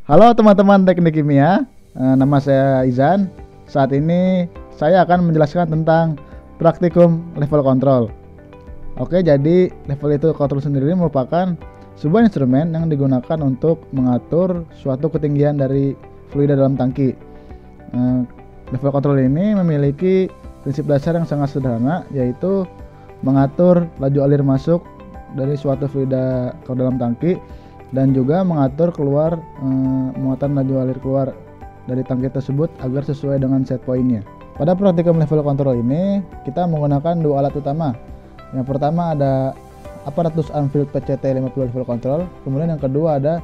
Halo teman-teman teknik kimia, nama saya Izan. Saat ini saya akan menjelaskan tentang praktikum level control. Oke, jadi level itu control sendiri merupakan sebuah instrumen yang digunakan untuk mengatur suatu ketinggian dari fluida dalam tangki. Level control ini memiliki prinsip dasar yang sangat sederhana, yaitu mengatur laju alir masuk dari suatu fluida ke dalam tangki dan juga mengatur keluar muatan laju alir keluar dari tangki tersebut agar sesuai dengan set pointnya. Pada praktikum level control ini kita menggunakan dua alat utama. Yang pertama ada aparatus Anfield PCT 50 level control, kemudian yang kedua ada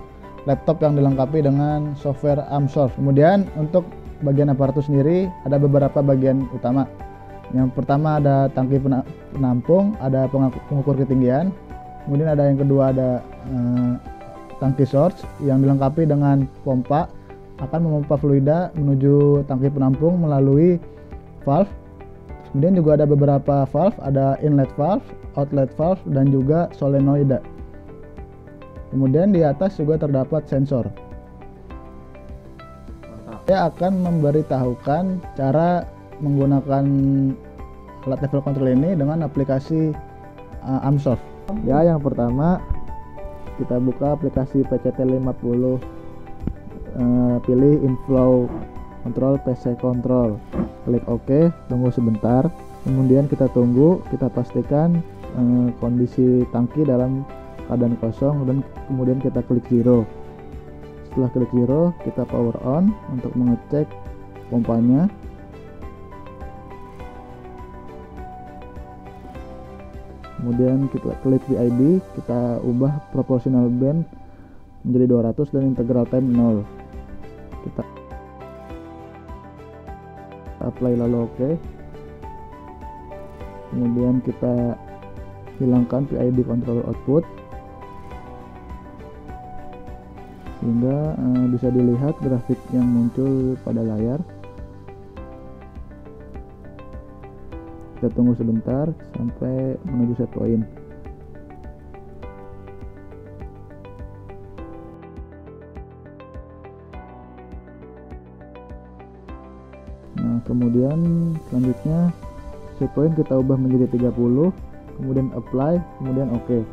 laptop yang dilengkapi dengan software Amsolve. Kemudian untuk bagian aparatus sendiri ada beberapa bagian utama. Yang pertama ada tangki penampung, ada pengukur ketinggian. Kemudian ada yang kedua ada tangki source yang dilengkapi dengan pompa, akan memompa fluida menuju tangki penampung melalui valve. Kemudian juga ada beberapa valve, ada inlet valve, outlet valve, dan juga solenoid. Kemudian di atas juga terdapat sensor. Saya akan memberitahukan cara menggunakan alat level control ini dengan aplikasi Amsolve. Ya, yang pertama kita buka aplikasi PCT 50, pilih inflow control PC control, klik OK, tunggu sebentar, kemudian kita tunggu, kita pastikan kondisi tangki dalam keadaan kosong dan kemudian kita klik zero. Setelah klik zero, kita power on untuk mengecek pompanya. Kemudian kita klik PID, kita ubah proportional band menjadi 200 dan integral time 0. Kita apply lalu OK. Kemudian kita hilangkan PID control output sehingga bisa dilihat grafik yang muncul pada layar. Kita tunggu sebentar sampai menuju set point. Nah, kemudian selanjutnya set point kita ubah menjadi 30, kemudian apply, kemudian OK.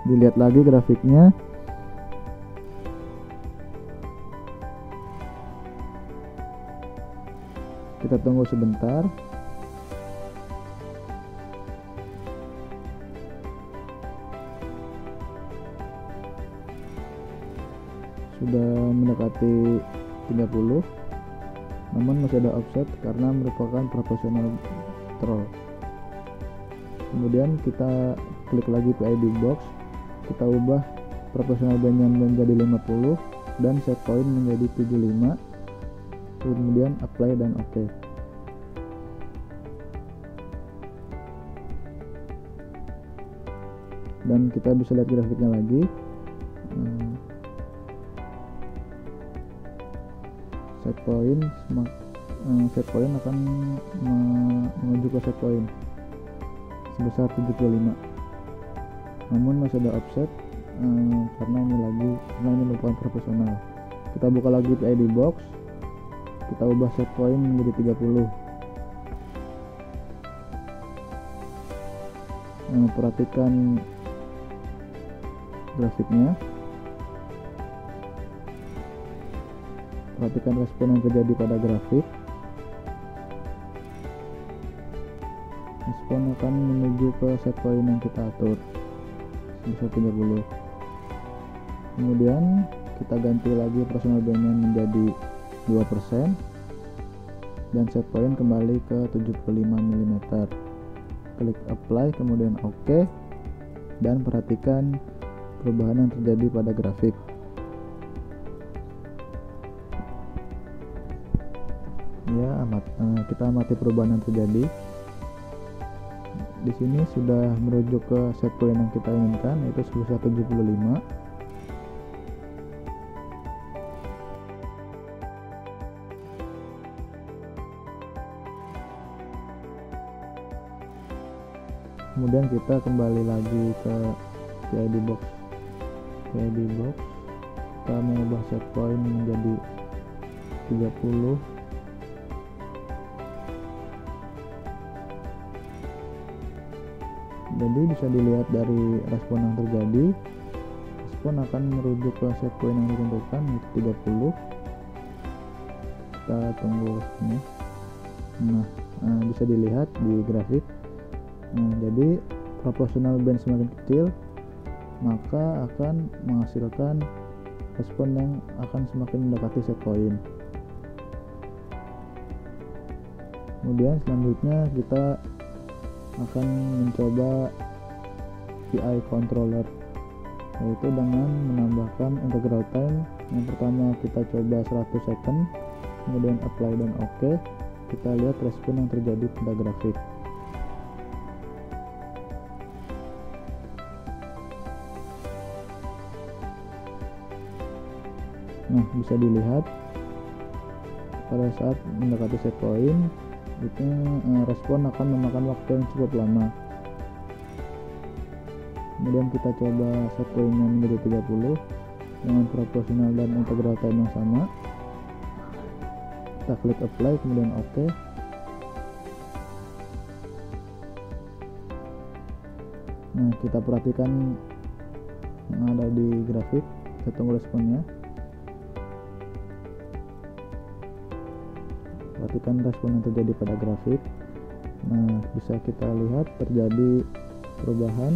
Dilihat lagi grafiknya. Kita tunggu sebentar. Sudah mendekati 30, namun masih ada offset karena merupakan proportional throw. Kemudian kita klik lagi PID box, kita ubah proportional bandnya menjadi 50 dan set point menjadi 75. Kemudian apply dan OK. Dan kita bisa lihat grafiknya lagi. Set point akan menuju ke set point sebesar 75. Namun masih ada offset karena ini merupakan proporsional. Kita buka lagi PID box. Kita ubah set point menjadi 30. Perhatikan grafiknya. Perhatikan respon yang terjadi pada grafik. Respon akan menuju ke set point yang kita atur sebesar 30. Kemudian kita ganti lagi proportional bandnya menjadi 2% dan set point kembali ke 75 mm. Klik apply kemudian OK dan perhatikan perubahan yang terjadi pada grafik. Ya, kita amati perubahan yang terjadi. Di sini sudah merujuk ke set point yang kita inginkan, yaitu sebesar 75. Kemudian kita kembali lagi ke PID box Oke, di box kita mengubah set point menjadi 30. Jadi bisa dilihat dari respon yang terjadi, respon akan merujuk ke set point yang ditentukan, yaitu 30. Kita tunggu responnya. Nah, bisa dilihat di grafik. Jadi proporsional band semakin kecil, maka akan menghasilkan respon yang akan semakin mendekati set point. Kemudian selanjutnya kita akan mencoba PI controller, yaitu dengan menambahkan integral time. Yang pertama kita coba 100 second, kemudian apply dan OK. Kita lihat respon yang terjadi pada grafik. Nah, bisa dilihat pada saat mendekati set point itu respon akan memakan waktu yang cukup lama. Kemudian kita coba set pointnya menjadi 30 dengan proporsional dan integral time yang sama. Kita klik apply kemudian OK. Nah, kita perhatikan yang ada di grafik. Kita tunggu responnya. Perhatikan respon yang terjadi pada grafik. Nah, bisa kita lihat terjadi perubahan.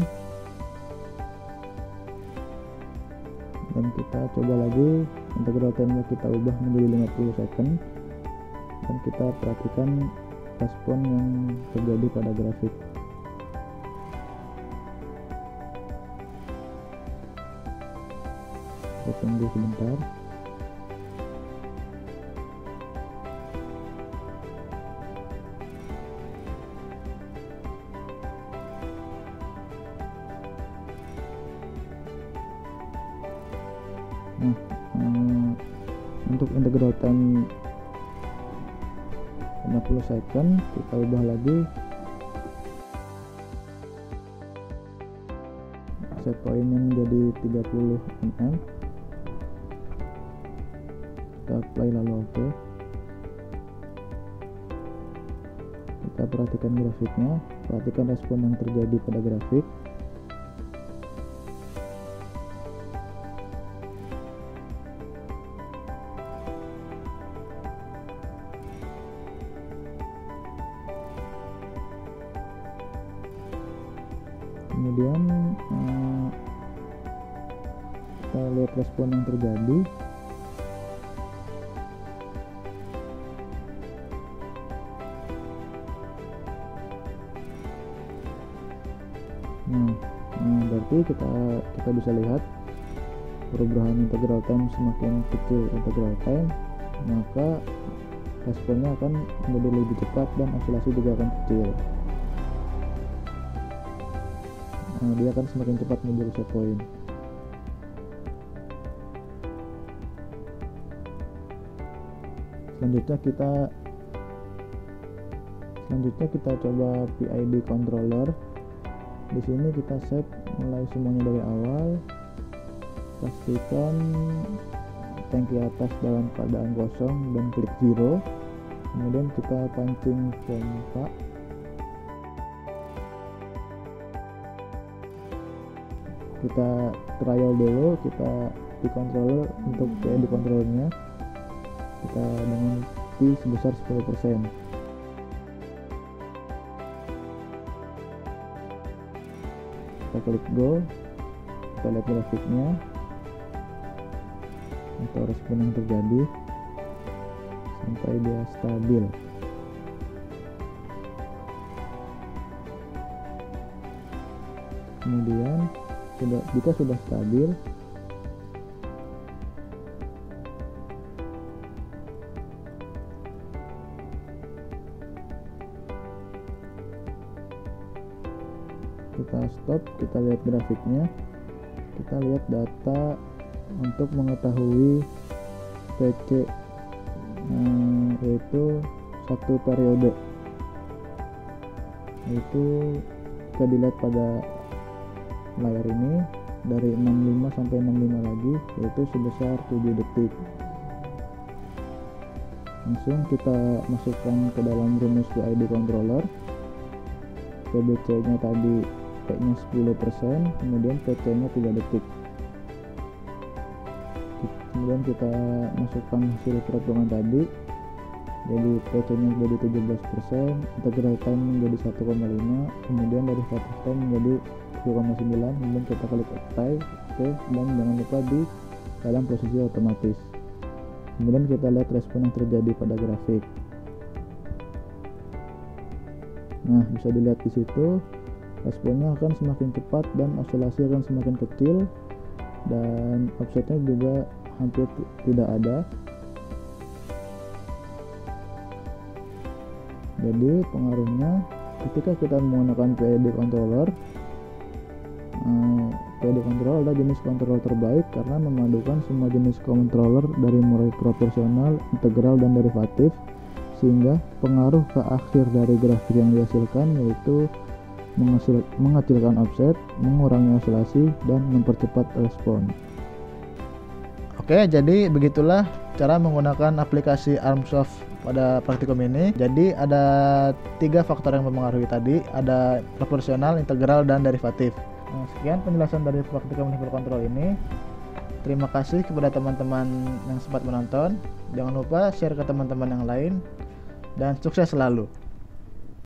Dan kita coba lagi, integral time-nya kita ubah menjadi 50 second. Dan kita perhatikan respon yang terjadi pada grafik. Kita tunggu sebentar. Nah, untuk integral time 50 second kita ubah lagi, set pointnya menjadi 30 mm. Kita apply lalu OK. Kita perhatikan grafiknya, perhatikan respon yang terjadi pada grafik. Kemudian kita lihat respon yang terjadi. Berarti kita bisa lihat perubahan integral time. Semakin kecil integral time, maka responnya akan menjadi lebih cepat dan oscillasi juga akan kecil. Dia akan semakin cepat menuju set point. Selanjutnya kita coba PID controller. Di sini kita set mulai semuanya dari awal. Pastikan tangki atas dalam keadaan kosong dan klik zero. Kemudian kita pancing pompa. Kita trial dulu, kita di controller. Untuk PID controllernya kita dengan P sebesar 10%. Kita klik go, kita lihat grafiknya atau respon yang terjadi sampai dia stabil. Kemudian jika sudah stabil, kita stop, kita lihat grafiknya, kita lihat data untuk mengetahui PC, yaitu satu periode, yaitu kita dilihat pada layar ini. dari 65 sampai 65 lagi, yaitu sebesar 7 detik. Langsung kita masukkan ke dalam rumus PID controller. PBC nya tadi P nya 10%, kemudian PC nya 3 detik. Kemudian kita masukkan hasil perhitungan tadi, jadi PC nya jadi 17%, integral time menjadi 1,5, kemudian derivative time menjadi 7,9, kemudian kita klik apply. Oke, dan jangan lupa di dalam posisi otomatis. Kemudian kita lihat respon yang terjadi pada grafik. Nah, bisa dilihat di situ responnya akan semakin cepat dan oscillasi akan semakin kecil, dan offsetnya juga hampir tidak ada. Jadi pengaruhnya ketika kita menggunakan PID controller, PID controller adalah jenis controller terbaik karena memadukan semua jenis controller dari mulai proporsional, integral, dan derivatif, sehingga pengaruh ke akhir dari grafik yang dihasilkan yaitu mengecilkan offset, mengurangi oscillasi, dan mempercepat respon. Oke, jadi begitulah cara menggunakan aplikasi Armsoft pada praktikum ini. Jadi ada 3 faktor yang mempengaruhi tadi, ada proporsional, integral, dan derivatif. Nah, sekian penjelasan dari praktikum level control ini. Terima kasih kepada teman-teman yang sempat menonton. Jangan lupa share ke teman-teman yang lain, dan sukses selalu.